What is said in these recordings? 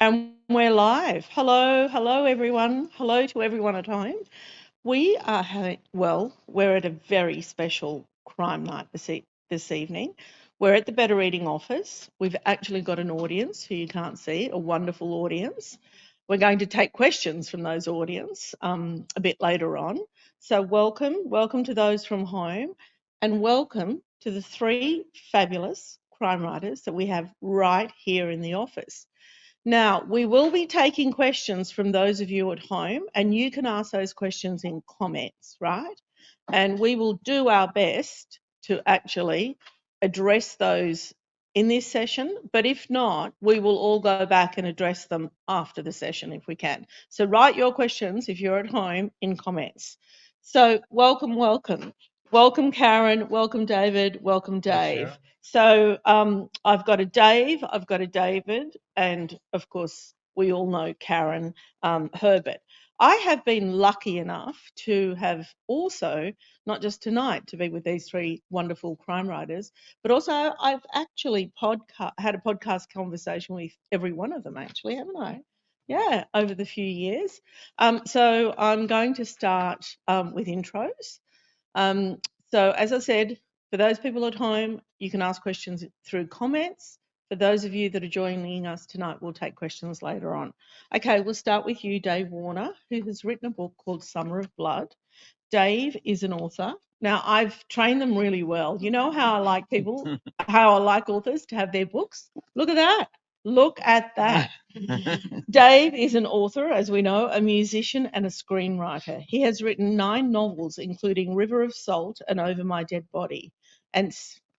And we're live. Hello everyone. Hello to everyone at home. We are we're at a very special crime night this evening. We're at the Better Reading office. We've actually got an audience who you can't see, a wonderful audience. We're going to take questions from those audience a bit later on. So welcome to those from home, and welcome to the three fabulous crime writers that we have right here in the office. Now, we will be taking questions from those of you at home, and you can ask those questions in comments, right? And we will do our best to actually address those in this session, but if not, we will all go back and address them after the session if we can. So write your questions if you're at home in comments. So welcome. Welcome, Karen. Welcome, David. Welcome, Dave. So I've got a Dave, I've got a David, and of course, we all know Karen Herbert. I have been lucky enough to have also, not just tonight, to be with these three wonderful crime writers, but also I've actually had a podcast conversation with every one of them, actually, haven't I? Yeah, over the few years. So I'm going to start with intros. So as I said, for those people at home, you can ask questions through comments. For those of you that are joining us tonight, we'll take questions later on. Okay, we'll start with you, Dave Warner, who has written a book called Summer of Blood. Dave is an author. Now, I've trained them really well. You know how I like how I like authors to have their books? Look at that. Look at that. Dave is an author, as we know, a musician and a screenwriter. He has written 9 novels, including River of Salt and Over My Dead Body.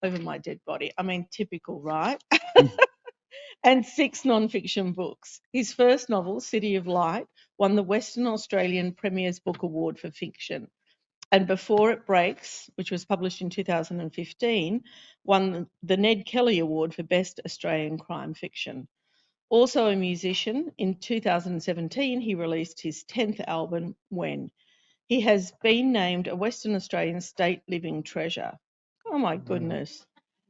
Over My Dead Body, I mean, typical, right? And 6 non-fiction books. His first novel, City of Light, won the Western Australian Premier's Book Award for fiction. And Before It Breaks, which was published in 2015, won the Ned Kelly Award for Best Australian Crime Fiction. Also a musician, in 2017 he released his 10th album, When. He has been named a Western Australian State Living Treasure. Oh my goodness.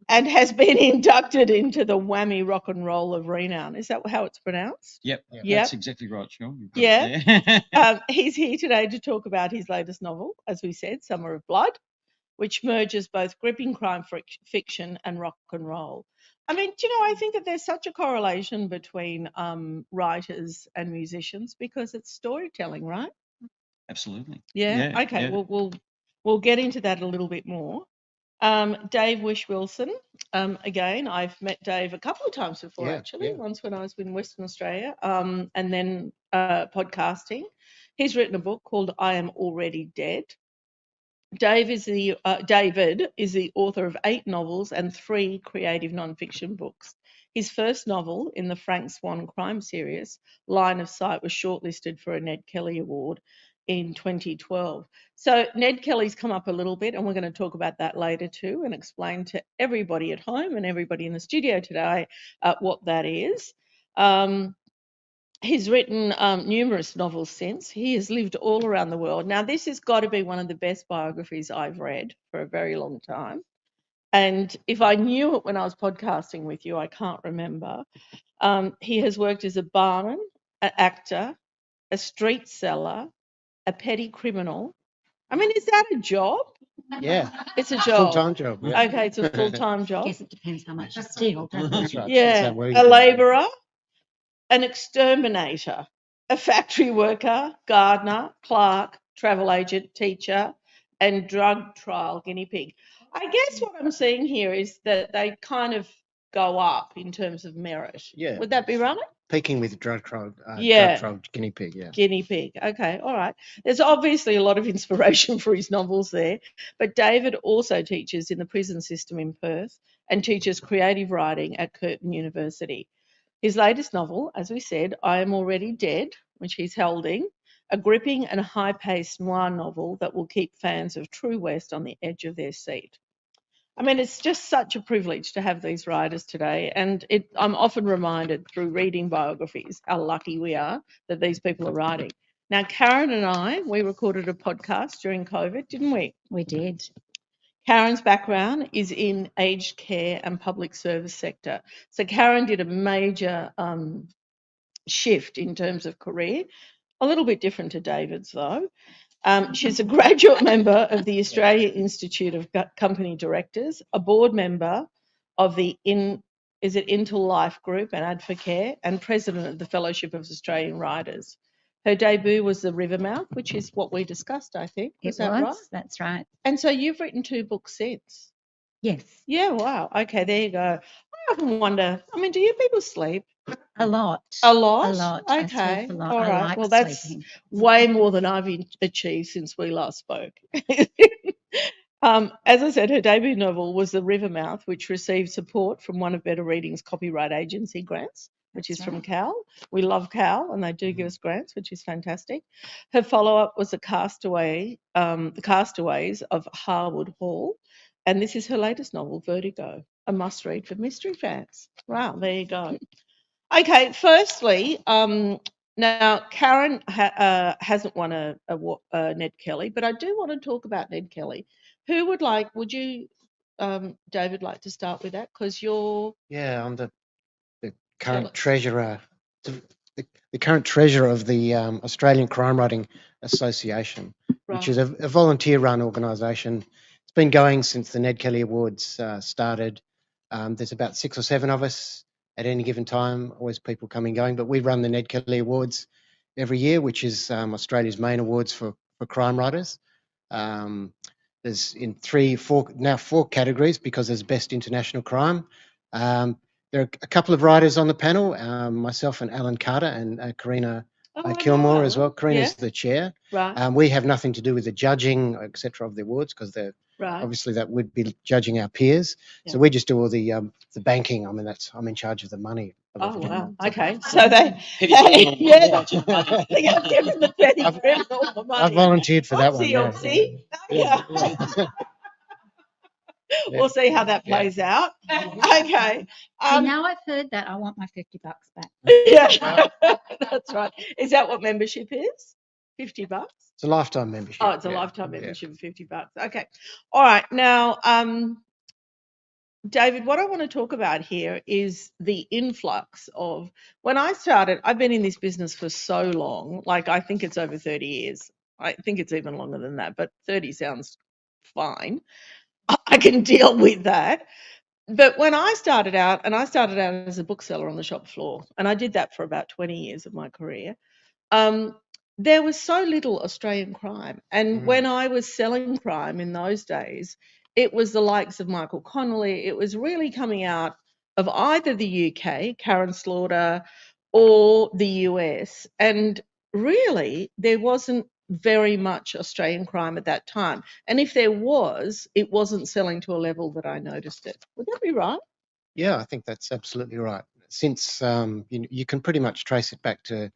And has been inducted into the Whammy Rock and Roll of Renown. Is that how it's pronounced? Yep. That's exactly right, Sean. Yeah. He's here today to talk about his latest novel, as we said, Summer of Blood, which merges both gripping crime fiction and rock and roll. I mean, do you know, I think that there's such a correlation between writers and musicians because it's storytelling, right? Absolutely. Yeah. Okay. Yeah. We'll get into that a little bit more. Dave Wish-Wilson. Again, I've met Dave a couple of times before, actually. Once when I was in Western Australia, and then podcasting. He's written a book called I Am Already Dead. David is the author of 8 novels and 3 creative non-fiction books. His first novel in the Frank Swan crime series, Line of Sight, was shortlisted for a Ned Kelly Award in 2012. So Ned Kelly's come up a little bit, and we're going to talk about that later too and explain to everybody at home and everybody in the studio today what that is. He's written numerous novels since. He has lived all around the world. Now, this has got to be one of the best biographies I've read for a very long time. And if I knew it when I was podcasting with you, I can't remember. He has worked as a barman, an actor, a street seller, a petty criminal. I mean, is that a job? Yeah. It's a job. Full-time job. Yeah. Okay, it's a full-time job. I guess it depends how much you steal. That's right. Yeah, That's a labourer, an exterminator, a factory worker, gardener, clerk, travel agent, teacher, and drug trial guinea pig. I guess what I'm seeing here is that they kind of go up in terms of merit. Yeah. Would that be right? Peaking with drug trial guinea pig, yeah. Guinea pig. Okay, all right. There's obviously a lot of inspiration for his novels there, but David also teaches in the prison system in Perth and teaches creative writing at Curtin University. His latest novel, as we said, I Am Already Dead, which he's holding, a gripping and high-paced noir novel that will keep fans of True West on the edge of their seat. I mean, it's just such a privilege to have these writers today, and I'm often reminded through reading biographies how lucky we are that these people are writing. Now, Karen and we recorded a podcast during COVID, didn't we? We did. Karen's background is in aged care and public service sector. So Karen did a major shift in terms of career. A little bit different to David's, though. She's a graduate member of the Australia Institute of Company Directors, a board member of the Intel Life Group and Advocare, and president of the Fellowship of Australian Writers. Her debut was The Rivermouth, which is what we discussed, I think. Was that right? That's right. And so you've written 2 books since. Yes. Yeah, wow. Okay, there you go. I often wonder, I mean, do you people sleep? A lot. A lot? A lot. Okay. I sleep a lot. All right. I like well, that's sleeping. way more than I've achieved since we last spoke. As I said, her debut novel was The Rivermouth, which received support from one of Better Reading's copyright agency grants, which is from Cal. We love Cal, and they do give us grants, which is fantastic. Her follow-up was The Castaways of Harwood Hall, and this is her latest novel, Vertigo, a must-read for mystery fans. Wow, there you go. Okay, firstly, now Karen hasn't won a Ned Kelly, but I do want to talk about Ned Kelly. Would you, David, like to start with that? Because you're... Yeah, I'm the current treasurer, the current treasurer of the Australian Crime Writing Association, which is a volunteer-run organisation. It's been going since the Ned Kelly Awards started. There's about 6 or 7 of us at any given time, always people coming and going, but we run the Ned Kelly Awards every year, which is Australia's main awards for crime writers. There's in 4 categories because there's Best International Crime. There are a couple of writers on the panel, myself and Alan Carter and Karina Kilmore as well. Karina's the chair. Right. We have nothing to do with the judging, etc., of the awards because they're obviously that would be judging our peers. Yeah. So we just do all the banking. I mean, I'm in charge of the money. Oh wow! Okay, so they give the petty criminal the money. I volunteered for that one. Yeah. We'll see how that plays out. Okay. Now I've heard that, I want my $50 back. Yeah, that's right. Is that what membership is? $50? It's a lifetime membership. Oh, it's a lifetime membership of $50. Okay. All right. Now, David, what I want to talk about here is the influx of, when I started, I've been in this business for so long, like I think it's over 30 years. I think it's even longer than that, but 30 sounds fine. I can deal with that. But when I started out, and I started out as a bookseller on the shop floor, and I did that for about 20 years of my career, there was so little Australian crime. And when I was selling crime in those days, it was the likes of Michael Connolly. It was really coming out of either the UK, Karen Slaughter, or the US. And really, there wasn't very much Australian crime at that time. And if there was, it wasn't selling to a level that I noticed it. Would that be right? Yeah, I think that's absolutely right. Since you can pretty much trace it back to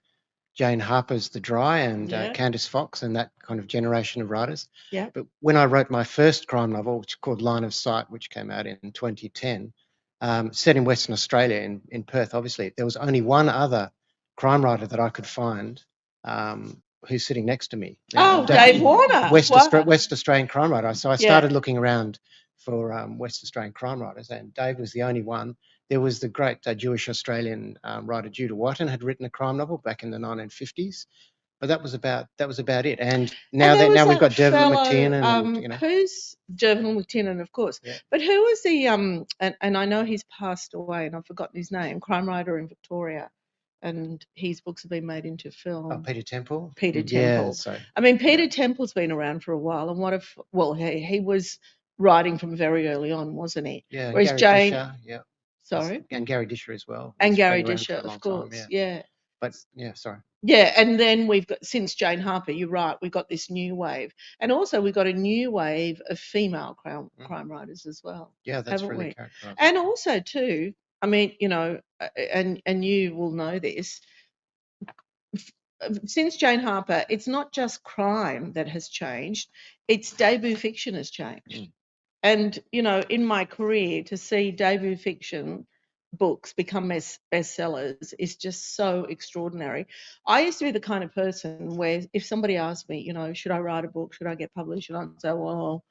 Jane Harper's The Dry and Candice Fox and that kind of generation of writers. Yeah. But when I wrote my first crime novel, which is called Line of Sight, which came out in 2010, set in Western Australia, in Perth, obviously, there was only one other crime writer that I could find who's sitting next to me. Dave Warner. West Australian crime writer. So I started looking around for West Australian crime writers, and Dave was the only one. There was the great Jewish Australian writer Judah Watton had written a crime novel back in the 1950s, but that was about it. And now we've got Dervin McTiernan. Who's Dervin McTiernan, of course. Yeah. But who was the and I know he's passed away and I've forgotten his name, crime writer in Victoria, and his books have been made into film. Oh, Peter Temple. Peter Temple. Yeah, I mean, Peter Temple's been around for a while, and he was writing from very early on, wasn't he? Yeah. Whereas Gary Disher, Sorry. And Gary Disher as well. And Gary Disher, of course. Yeah. But sorry. Yeah, and then we've got, since Jane Harper, you're right, we've got this new wave. And also we've got a new wave of female crime writers as well. Yeah, that's really characteristic. And also too, I mean, and you will know this, since Jane Harper, it's not just crime that has changed, it's debut fiction has changed. And, in my career, to see debut fiction books become bestsellers is just so extraordinary. I used to be the kind of person where if somebody asked me, should I write a book, should I get published, and I'd say, well,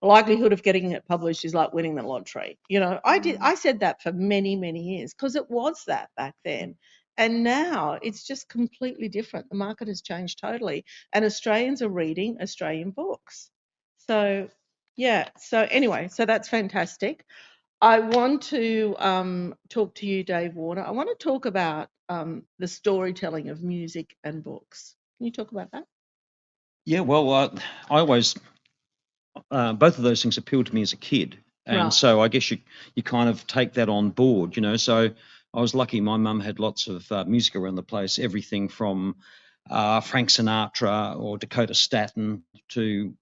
the likelihood of getting it published is like winning the lottery. I said that for many, many years because it was that back then. And now it's just completely different. The market has changed totally, and Australians are reading Australian books. So, yeah. So anyway, so that's fantastic. I want to talk to you, Dave Warner. I want to talk about the storytelling of music and books. Can you talk about that? Yeah, well, I always both of those things appealed to me as a kid, and Right. so I guess you kind of take that on board, you know. So I was lucky; my mum had lots of music around the place, everything from Frank Sinatra or Dakota Staton to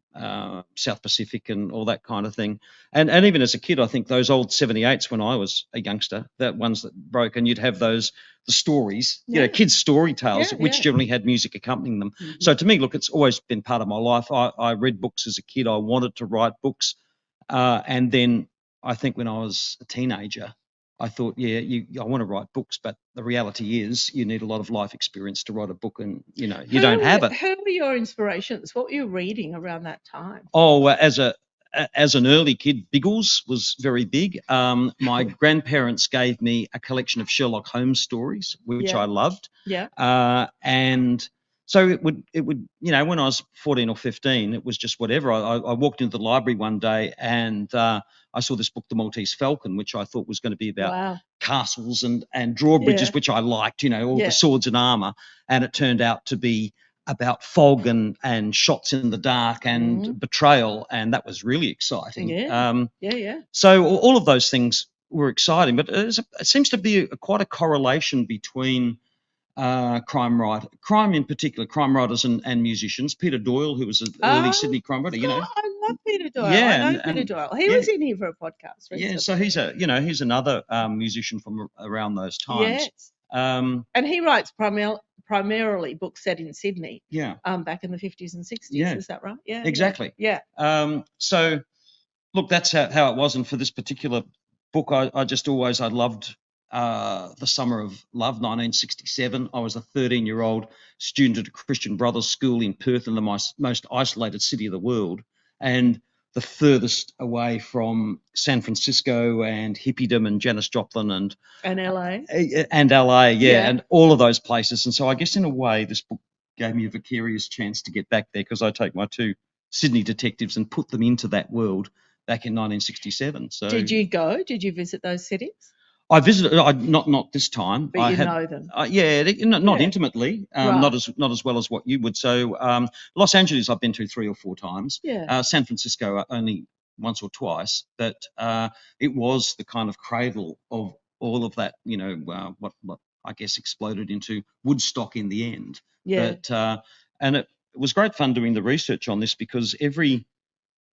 South Pacific and all that kind of thing. And even as a kid, I think those old 78s when I was a youngster, that ones that broke, and you'd have the stories, you know, kids' story tales, which generally had music accompanying them. Mm-hmm. So to me, look, it's always been part of my life. I read books as a kid. I wanted to write books. And then I think when I was a teenager, I thought, I want to write books, but the reality is you need a lot of life experience to write a book, and, you know, you don't have it. Who were your inspirations? What were you reading around that time? Oh, as an early kid, Biggles was very big. My grandparents gave me a collection of Sherlock Holmes stories, which I loved. Yeah. And so it would, you know, when I was 14 or 15, it was just whatever. I walked into the library one day and I saw this book, The Maltese Falcon, which I thought was going to be about castles and drawbridges, which I liked, you know, all the swords and armor. And it turned out to be about fog and shots in the dark and betrayal, and that was really exciting. So all of those things were exciting, but it seems to be quite a correlation between crime in particular, crime writers and musicians. Peter Doyle, who was an early Sydney crime writer, you know. I love Peter Doyle. Yeah, I know Peter Doyle. He was in here for a podcast recently. Yeah, so he's another musician from around those times. Yes. And he writes primarily books set in Sydney. Yeah. Back in the 50s and 60s. Yeah. Is that right? Yeah. Exactly. Yeah. So, look, that's how it was. And for this particular book, I loved The Summer of Love, 1967. I was a 13-year-old student at a Christian Brothers school in Perth, in the most isolated city of the world, and the furthest away from San Francisco and hippiedom and Janis Joplin and LA. And LA, and all of those places. And so I guess in a way, this book gave me a vicarious chance to get back there, because I take my two Sydney detectives and put them into that world back in 1967. So did you go? Did you visit those cities? I visited, not this time. But know them. Not intimately, not as well as what you would. So Los Angeles I've been to 3 or 4 times. Yeah. San Francisco only once or twice, but it was the kind of cradle of all of that, you know, what I guess exploded into Woodstock in the end. Yeah. But and it was great fun doing the research on this, because every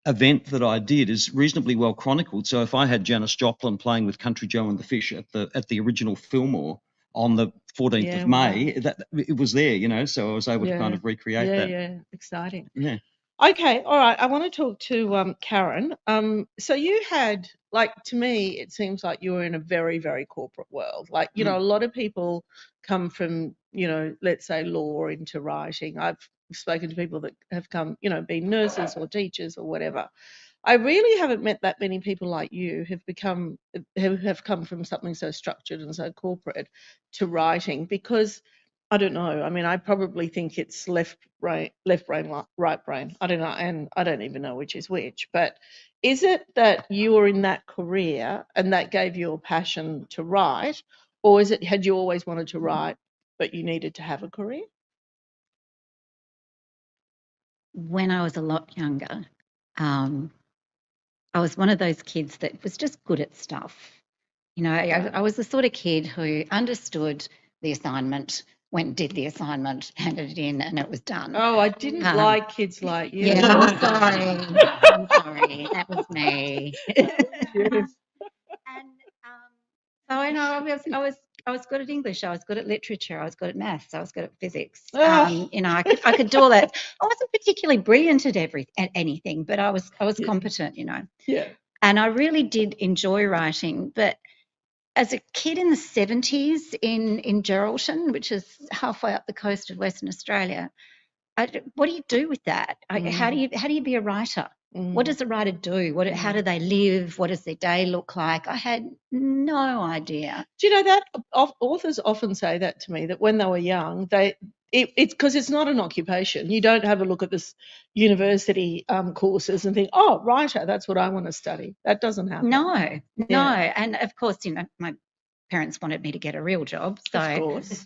event that I did is reasonably well chronicled. So if I had Janis Joplin playing with Country Joe and the Fish at the original Fillmore on the 14th of May, that it was there, you know, so I was able to kind of recreate that. Yeah, exciting. Yeah. Okay, all right. I want to talk to Karen. So you had, like, to me, it seems like you were in a very, very corporate world. Like, you know, a lot of people come from, you know, let's say law into writing. I've spoken to people that have come, you know, been nurses or teachers or whatever. I really haven't met that many people like you who have come from something so structured and so corporate to writing, because I don't know. I mean, I probably think it's left brain, right brain. I don't know, and I don't even know which is which. But is it that you were in that career and that gave you a passion to write, or had you always wanted to write but you needed to have a career? When I was a lot younger, I was one of those kids that was just good at stuff. You know, I was the sort of kid who understood the assignment, went and did the assignment, handed it in, and it was done. Oh, I didn't like kids like you. Yeah, I'm sorry. I'm sorry. That was me. Yes. And so I know I was good at English. I was good at literature. I was good at maths. I was good at physics. You know, I could do all that. I wasn't particularly brilliant at anything, but I was competent. You know. Yeah. And I really did enjoy writing, but as a kid in the 70s in Geraldton, which is halfway up the coast of Western Australia, what do you do with that? How do you be a writer? What does a writer do? How do they live? What does their day look like? I had no idea. Do you know that authors often say that to me, that when they were young, it's because it's not an occupation. You don't have a look at this university courses and think, oh, writer, that's what I want to study. That doesn't happen. No. Yeah. And of course, my parents wanted me to get a real job. So Of course.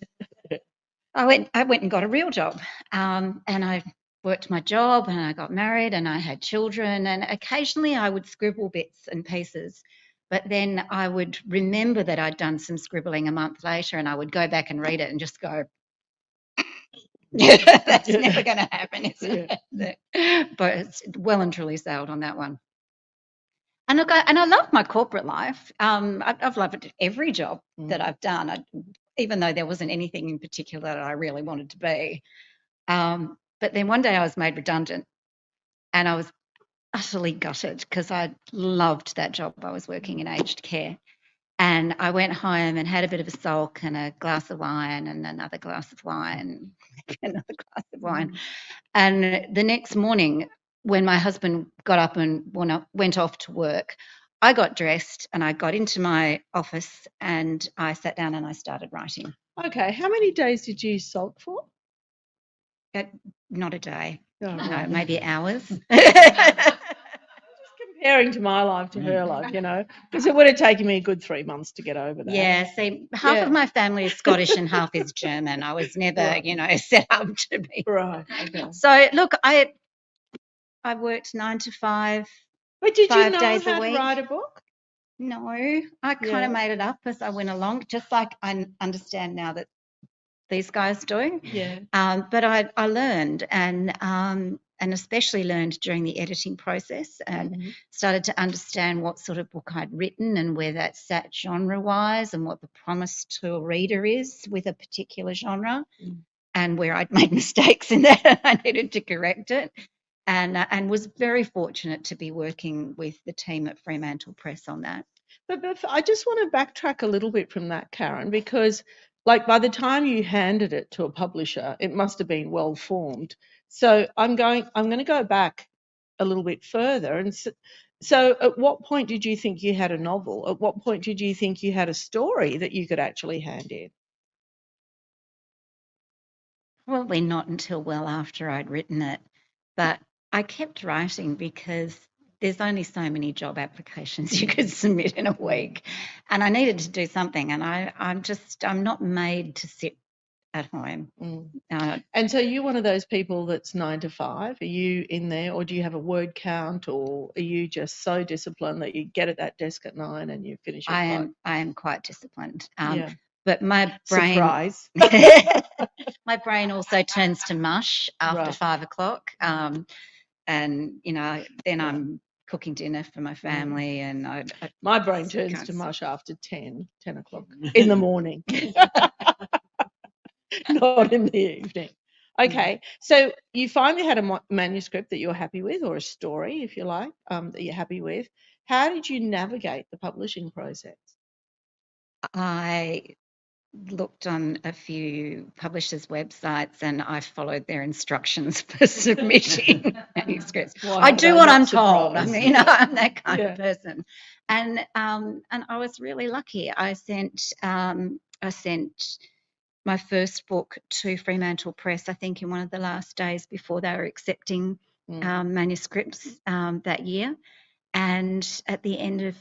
I went and got a real job. And I worked my job and I got married and I had children, and occasionally I would scribble bits and pieces. But then I would remember that I'd done some scribbling a month later, and I would go back and read it and just go, that's never going to happen, is it? But it's well and truly sailed on that one. And look, I love my corporate life. I've loved every job that I've done, even though there wasn't anything in particular that I really wanted to be. But then one day I was made redundant, and I was utterly gutted because I loved that job. I was working in aged care. And I went home and had a bit of a sulk and a glass of wine and another glass of wine, another glass of wine. And the next morning, when my husband got up and went off to work, I got dressed and I got into my office and I sat down and I started writing. Okay. How many days did you sulk for? Not a day. Oh, No, maybe hours. Comparing to my life to her life, because it would have taken me a good 3 months to get over that. Yeah, see, half of my family is Scottish and half is German. I was never, set up to be. Right. Okay. So look, I worked 9 to 5. But did 5 you know days how a week. to write a book? No, I kind of made it up as I went along, just like I understand now that these guys do. Yeah. But I learned and especially learned during the editing process, and started to understand what sort of book I'd written and where that sat genre-wise and what the promise to a reader is with a particular genre, and where I'd made mistakes in that and I needed to correct it. And was very fortunate to be working with the team at Fremantle Press on that. But I just want to backtrack a little bit from that, Karen, because like by the time you handed it to a publisher, it must have been well formed. So I'm going to go back a little bit further. And so at what point did you think you had a novel? At what point did you think you had a story that you could actually hand in? Probably not until well after I'd written it. But I kept writing because there's only so many job applications you could submit in a week. And I needed to do something. And I'm not made to sit at home. And so you're one of those people that's 9 to 5. Are you in there, or do you have a word count, or are you just so disciplined that you get at that desk at 9 and you finish at 5? I am quite disciplined. But my brain, surprise. my brain also turns to mush after 5 o'clock. And then I'm cooking dinner for my family, and my brain turns to mush after 10 o'clock in the morning. Not in the evening. Okay, so you finally had a manuscript that you're happy with, or a story, if you like, that you're happy with. How did you navigate the publishing process? I looked on a few publishers' websites and I followed their instructions for submitting manuscripts. I do what I'm told. I mean, I'm that kind of person. And I was really lucky. I sent my first book to Fremantle Press, I think, in one of the last days before they were accepting manuscripts that year. And at the end of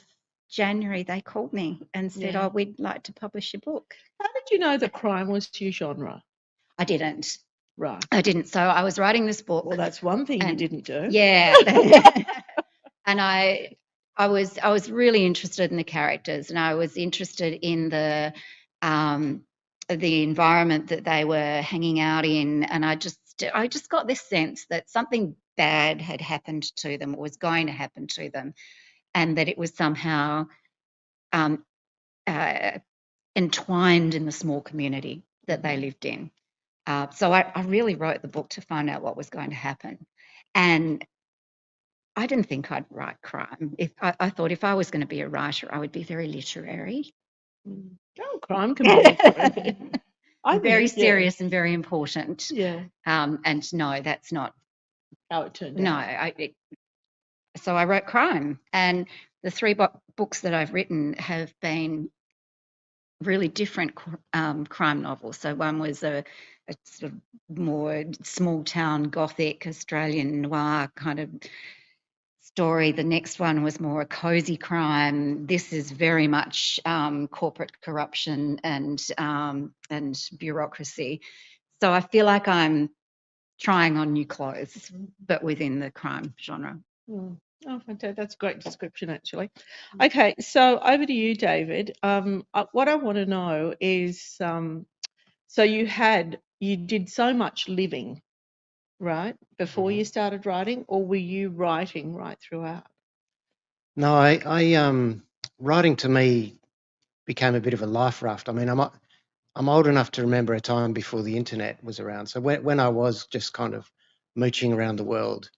January, they called me and said, "Oh, we'd like to publish your book." How did you know that crime was your genre? I didn't. Right. I didn't. So I was writing this book. Well, that's one thing you didn't do. Yeah. And I was really interested in the characters, and I was interested in the environment that they were hanging out in, and I just got this sense that something bad had happened to them, or was going to happen to them, and that it was somehow entwined in the small community that they lived in. So I really wrote the book to find out what was going to happen, and I didn't think I'd write crime. I thought if I was going to be a writer, I would be very literary. Oh, crime can be literary. Very serious and very important. Yeah. And no, that's not how it turned out. No, so I wrote crime, and the three books that I've written have been really different crime novels. So one was a sort of more small town gothic Australian noir kind of story. The next one was more a cozy crime. This is very much corporate corruption and bureaucracy. So I feel like I'm trying on new clothes, but within the crime genre. Oh, fantastic. That's a great description, actually. Okay, so over to you, David. What I want to know is, so you did so much living, right, before you started writing, or were you writing right throughout? No, writing to me became a bit of a life raft. I mean, I'm old enough to remember a time before the internet was around. So when I was just kind of mooching around the world,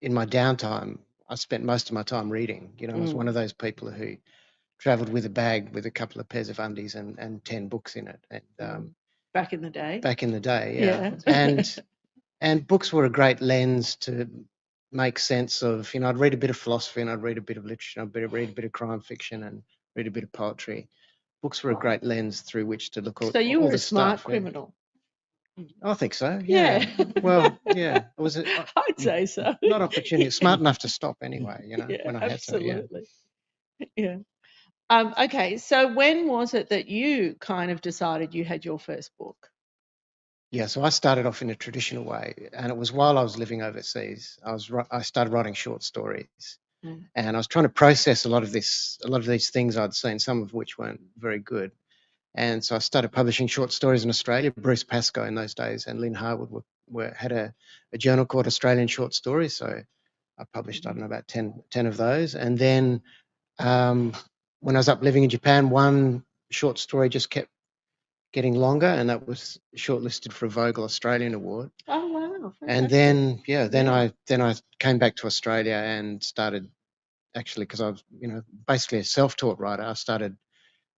in my downtime, I spent most of my time reading. You know, I was one of those people who travelled with a bag with a couple of pairs of undies and 10 books in it. And Back in the day. back in the day, yeah. And books were a great lens to make sense of, you know, I'd read a bit of philosophy and I'd read a bit of literature, I'd read a bit of crime fiction and read a bit of poetry. Books were a great lens through which to look at So you all were the a smart stuff. criminal. I think so. Yeah. Well, yeah. It was I'd say so. not opportunity. Smart enough to stop anyway. You know, Yeah, when I had to. Yeah. absolutely. Yeah. Okay, so when was it that you kind of decided you had your first book? Yeah, so I started off in a traditional way, and it was while I was living overseas. I started writing short stories, and I was trying to process a lot of these things I'd seen, some of which weren't very good. And so I started publishing short stories in Australia. Bruce Pascoe in those days and Lynn Harwood had a journal called Australian Short Stories. So I published, I don't know, about 10 of those. And then when I was up living in Japan, one short story just kept getting longer, and that was shortlisted for a Vogel Australian Award. Oh wow! And fantastic. then I came back to Australia and started, actually, because I was, you know, basically a self-taught writer. I started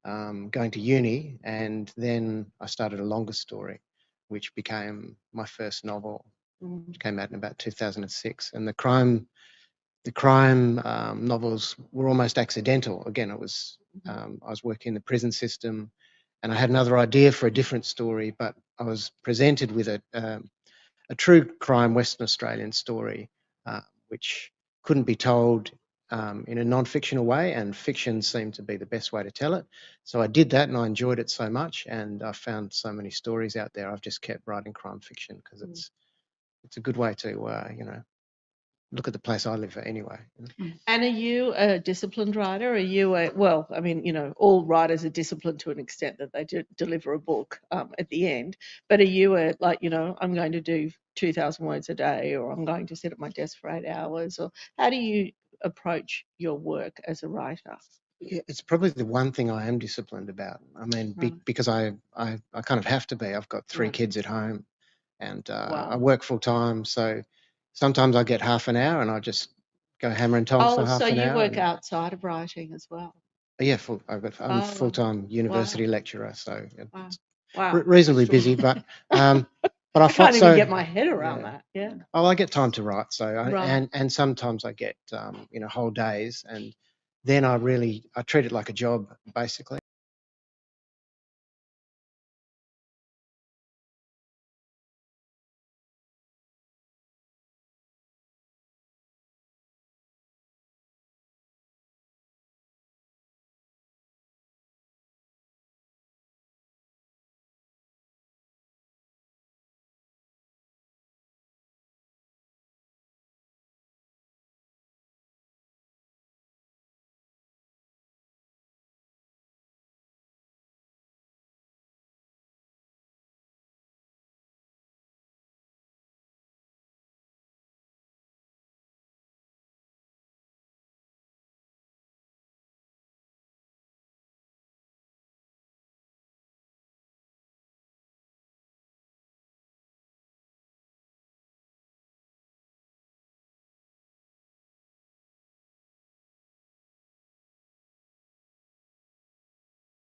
going to uni, and then I started a longer story, which became my first novel, which came out in about 2006. And the crime novels were almost accidental. Again, it was I was working in the prison system, and I had another idea for a different story, but I was presented with a true crime Western Australian story, which couldn't be told in a non-fictional way, and fiction seemed to be the best way to tell it. So I did that, and I enjoyed it so much, and I found so many stories out there. I've just kept writing crime fiction because it's a good way to you know, look at the place I live anyway. And are you a disciplined writer? Are you well, I mean, you know, all writers are disciplined to an extent that they deliver a book at the end. But are you like, you know, I'm going to do 2,000 words a day, or I'm going to sit at my desk for 8 hours, or how do you approach your work as a writer? Yeah, it's probably the one thing I am disciplined about. I mean, because I kind of have to be. I've got 3 kids at home, and I work full time. So sometimes I get half an hour, and I just go hammer and tongs for half an hour. Oh, so you work outside of writing as well? Yeah, I'm a full-time university lecturer, so it's Wow. reasonably busy. But I can't even get my head around that. Yeah. Oh, I get time to write. So and sometimes I get you know, whole days, and then I treat it like a job, basically.